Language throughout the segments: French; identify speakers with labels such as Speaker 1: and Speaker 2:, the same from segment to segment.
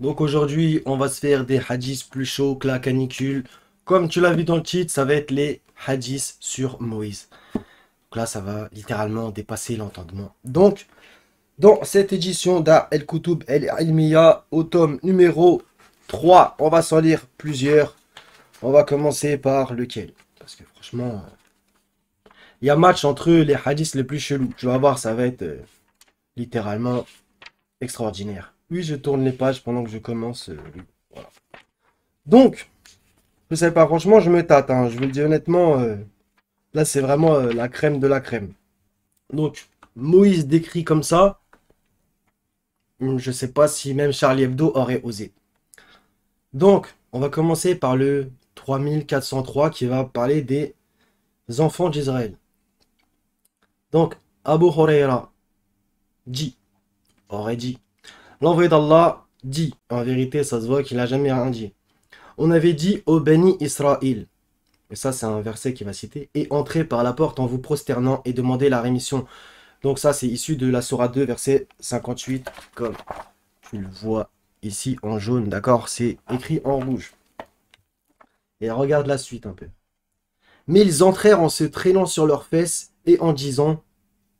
Speaker 1: Donc aujourd'hui, on va se faire des hadiths plus chauds que la canicule. Comme tu l'as vu dans le titre, ça va être les hadiths sur Moïse. Donc là, ça va littéralement dépasser l'entendement. Donc, dans cette édition d'A El Koutoub El Ilmiya, au tome numéro 3, on va s'en lire plusieurs. On va commencer par lequel? Parce que franchement, il y a match entre les hadiths les plus chelous. Je vais voir, ça va être littéralement extraordinaire. Oui, je tourne les pages pendant que je commence. Oui, voilà. Donc, je sais pas, franchement, je me tâte, hein. Je vous le dis honnêtement, là, c'est vraiment la crème de la crème. Donc, Moïse décrit comme ça, je sais pas si même Charlie Hebdo aurait osé. Donc, on va commencer par le 3403 qui va parler des enfants d'Israël. Donc, Abu Huraira dit, aurait dit, l'envoyé d'Allah dit, en vérité, ça se voit qu'il n'a jamais rien dit. On avait dit au béni Israël, et ça c'est un verset qui va citer, et entrez par la porte en vous prosternant et demandez la rémission. Donc ça c'est issu de la Sourate 2, verset 58, comme tu le vois ici en jaune, d'accord? C'est écrit en rouge. Et regarde la suite un peu. Mais ils entrèrent en se traînant sur leurs fesses et en disant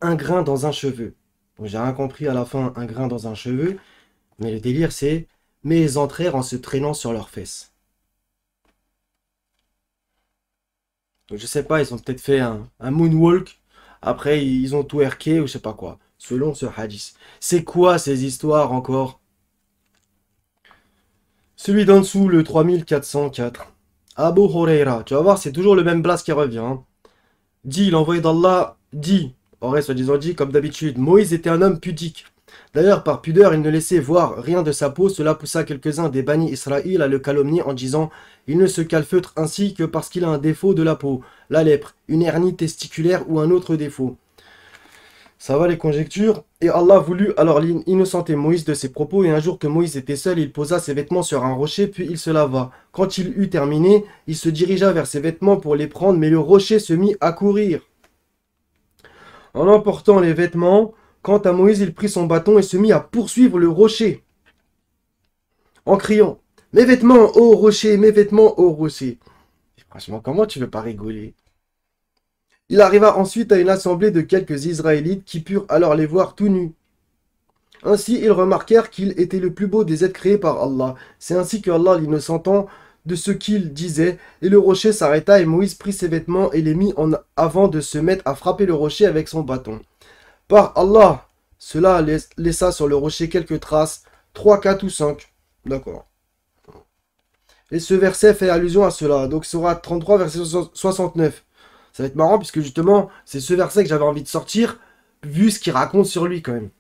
Speaker 1: un grain dans un cheveu. Donc j'ai rien compris à la fin, un grain dans un cheveu, mais le délire c'est mais ils entrèrent en se traînant sur leurs fesses. Donc, je sais pas, ils ont peut-être fait un moonwalk. Après, ils ont tout twerké ou je sais pas quoi. Selon ce hadith. C'est quoi ces histoires encore? Celui d'en dessous, le 3404. Abu Huraira. Tu vas voir, c'est toujours le même blast qui revient, hein. Dit, l'envoyé d'Allah, dit, aurait soi-disant dit, comme d'habitude, Moïse était un homme pudique. D'ailleurs, par pudeur, il ne laissait voir rien de sa peau. Cela poussa quelques-uns des bannis Israël à le calomnier en disant il ne se calfeutre ainsi que parce qu'il a un défaut de la peau, la lèpre, une hernie testiculaire ou un autre défaut. Ça va les conjectures. Et Allah voulut alors innocenter Moïse de ses propos. Et un jour que Moïse était seul, il posa ses vêtements sur un rocher, puis il se lava. Quand il eut terminé, il se dirigea vers ses vêtements pour les prendre, mais le rocher se mit à courir. En emportant les vêtements, quant à Moïse, il prit son bâton et se mit à poursuivre le rocher, en criant « Mes vêtements, ô rocher, mes vêtements, ô rocher !» Franchement, comment tu veux pas rigoler? Il arriva ensuite à une assemblée de quelques Israélites qui purent alors les voir tout nus. Ainsi, ils remarquèrent qu'il était le plus beau des êtres créés par Allah. C'est ainsi que Allah l'innocentant de ce qu'il disait, et le rocher s'arrêta, et Moïse prit ses vêtements et les mit en avant de se mettre à frapper le rocher avec son bâton. Par Allah, cela laissa sur le rocher quelques traces, 3, 4 ou 5. D'accord. Et ce verset fait allusion à cela. Donc, sourate 33, verset 69. Ça va être marrant, puisque justement, c'est ce verset que j'avais envie de sortir, vu ce qu'il raconte sur lui quand même.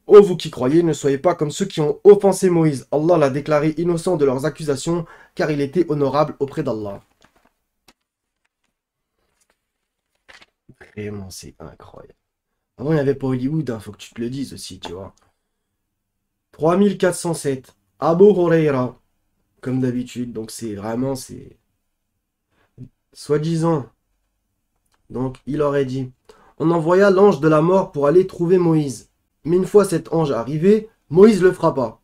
Speaker 1: Ô vous qui croyez, ne soyez pas comme ceux qui ont offensé Moïse. Allah l'a déclaré innocent de leurs accusations, car il était honorable auprès d'Allah. Vraiment, c'est incroyable. Avant, il n'y avait pas Hollywood, hein, faut que tu te le dises aussi, tu vois. 3407. Abu Huraira. Comme d'habitude, donc c'est vraiment, c'est... Soi-disant. Donc, il aurait dit, on envoya l'ange de la mort pour aller trouver Moïse. Mais une fois cet ange arrivé, Moïse le frappa.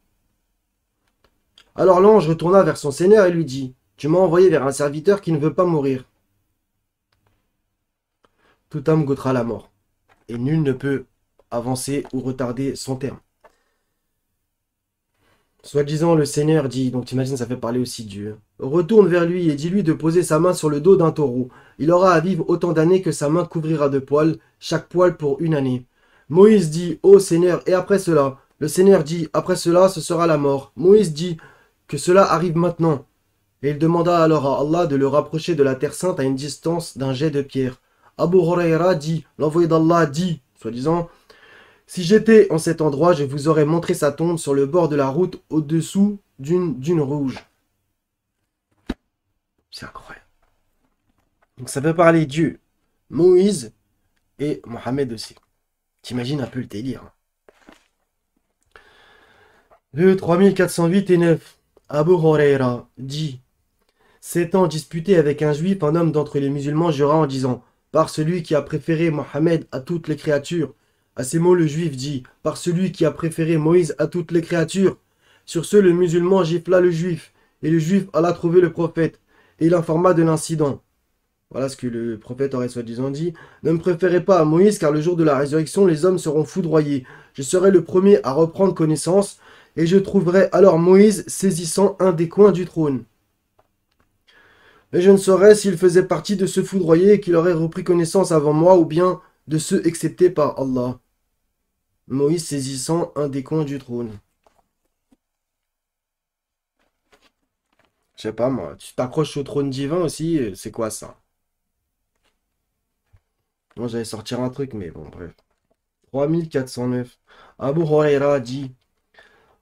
Speaker 1: Alors l'ange retourna vers son seigneur et lui dit, tu m'as envoyé vers un serviteur qui ne veut pas mourir. Tout homme goûtera la mort, et nul ne peut avancer ou retarder son terme. Soi-disant, le Seigneur dit, donc t'imagines, ça fait parler aussi Dieu. Retourne vers lui et dis-lui de poser sa main sur le dos d'un taureau. Il aura à vivre autant d'années que sa main couvrira de poils, chaque poil pour une année. Moïse dit, ô Seigneur, et après cela? Le Seigneur dit, après cela, ce sera la mort. Moïse dit, que cela arrive maintenant. Et il demanda alors à Allah de le rapprocher de la terre sainte à une distance d'un jet de pierre. Abu Huraira dit, l'envoyé d'Allah dit, soi-disant, si j'étais en cet endroit, je vous aurais montré sa tombe sur le bord de la route au-dessous d'une dune rouge. C'est incroyable. Donc ça peut parler Dieu, Moïse et Mohammed aussi. T'imagines un peu le délire. Hein. Le 3408 et 9. Abu Huraira dit, s'étant disputé avec un juif, un homme d'entre les musulmans jura en disant, par celui qui a préféré Mohammed à toutes les créatures. À ces mots, le juif dit, par celui qui a préféré Moïse à toutes les créatures, Sur ce, le musulman gifla le juif, et le juif alla trouver le prophète, et il informa de l'incident. Voilà ce que le prophète aurait soi-disant dit. Ne me préférez pas à Moïse, car le jour de la résurrection, les hommes seront foudroyés. Je serai le premier à reprendre connaissance, et je trouverai alors Moïse saisissant un des coins du trône. Mais je ne saurais s'il faisait partie de ceux foudroyés et qu'il aurait repris connaissance avant moi, ou bien de ceux exceptés par Allah. Moïse saisissant un des coins du trône. Je sais pas moi, tu t'accroches au trône divin aussi, c'est quoi ça? Moi j'allais sortir un truc, mais bon, bref. 3409. Abu Huraira dit,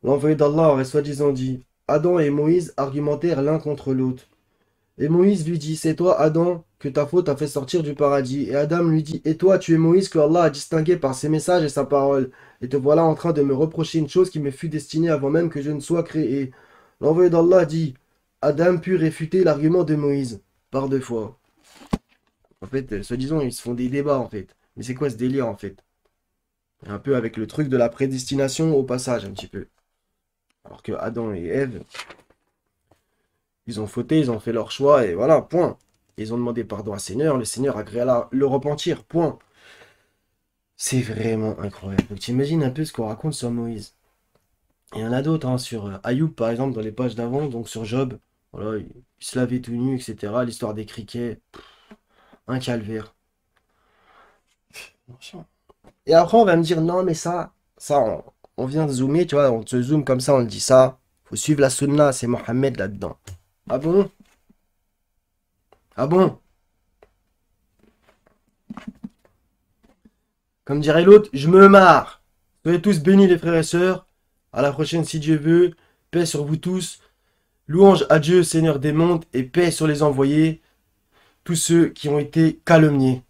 Speaker 1: l'envoyé d'Allah aurait soi-disant dit, Adam et Moïse argumentèrent l'un contre l'autre. Et Moïse lui dit, c'est toi, Adam, que ta faute a fait sortir du paradis. Et Adam lui dit, et toi, tu es Moïse que Allah a distingué par ses messages et sa parole. Et te voilà en train de me reprocher une chose qui me fut destinée avant même que je ne sois créé. L'envoyé d'Allah dit, Adam put réfuter l'argument de Moïse, par 2 fois. En fait, soi-disant, ils se font des débats, en fait. Mais c'est quoi ce délire, en fait? Un peu avec le truc de la prédestination au passage, un petit peu. Alors que Adam et Ève, ils ont fauté, ils ont fait leur choix, et voilà, point. Ils ont demandé pardon à Seigneur, le Seigneur a créé le repentir, point. C'est vraiment incroyable. Donc t'imagines un peu ce qu'on raconte sur Moïse. Il y en a d'autres, hein, sur Ayoub, par exemple, dans les pages d'avant, donc sur Job. Voilà, il se lavait tout nu, etc. L'histoire des criquets, un calvaire. Et après, on va me dire, non, mais ça, on vient de zoomer, tu vois, on se zoome comme ça, on dit ça. Faut suivre la sunna, c'est Mohammed là-dedans. Ah bon? Ah bon? Comme dirait l'autre, je me marre. Soyez tous bénis les frères et sœurs. À la prochaine si Dieu veut. Paix sur vous tous. Louange à Dieu, Seigneur des mondes, et paix sur les envoyés, tous ceux qui ont été calomniés.